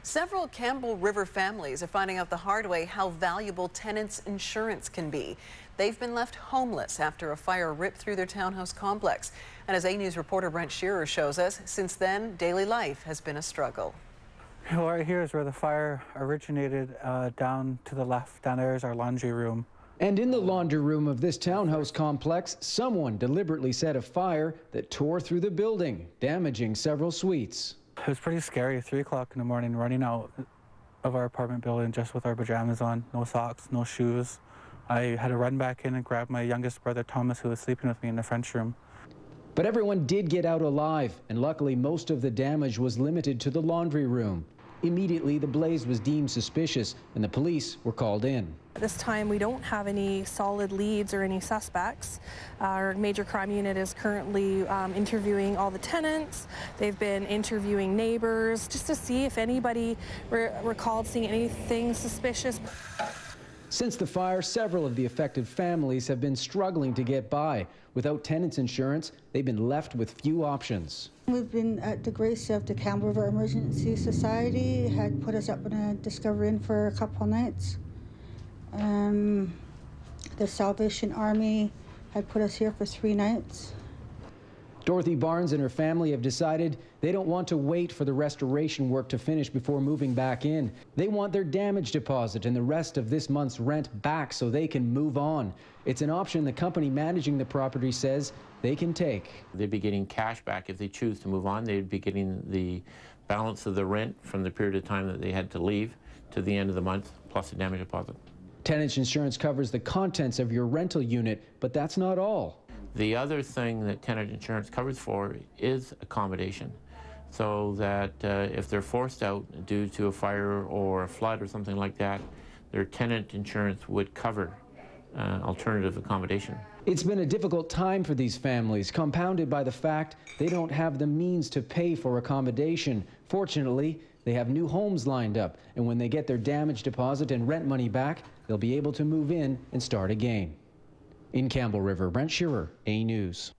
Several Campbell River families are finding out the hard way how valuable tenants' insurance can be. They've been left homeless after a fire ripped through their townhouse complex. And as A News reporter Brent Shearer shows us, since then, daily life has been a struggle. Well, right here is where the fire originated. Down to the left, down there is our laundry room. And in the laundry room of this townhouse complex, someone deliberately set a fire that tore through the building, damaging several suites. It was pretty scary, 3 o'clock in the morning, running out of our apartment building just with our pajamas on, no socks, no shoes. I had to run back in and grab my youngest brother, Thomas, who was sleeping with me in the French room. But everyone did get out alive, and luckily most of the damage was limited to the laundry room. Immediately, the blaze was deemed suspicious, and the police were called in. At this time, we don't have any solid leads or any suspects. Our major crime unit is currently interviewing all the tenants. They've been interviewing neighbors just to see if anybody recalled seeing anything suspicious. Since the fire, several of the affected families have been struggling to get by. Without tenants insurance, they've been left with few options. We've been at the grace of the Campbell River Emergency Society, had put us up in a Discovery Inn for a couple of nights. The Salvation Army had put us here for 3 nights. Dorothy Barnes and her family have decided they don't want to wait for the restoration work to finish before moving back in. They want their damage deposit and the rest of this month's rent back so they can move on. It's an option the company managing the property says they can take. They'd be getting cash back if they choose to move on. They'd be getting the balance of the rent from the period of time that they had to leave to the end of the month, plus a damage deposit. Tenants insurance covers the contents of your rental unit, but that's not all. The other thing that tenant insurance covers for is accommodation, so that if they're forced out due to a fire or a flood or something like that, their tenant insurance would cover alternative accommodation. It's been a difficult time for these families, compounded by the fact they don't have the means to pay for accommodation. Fortunately, they have new homes lined up, and when they get their damage deposit and rent money back, they'll be able to move in and start again. In Campbell River, Brent Shearer, A News.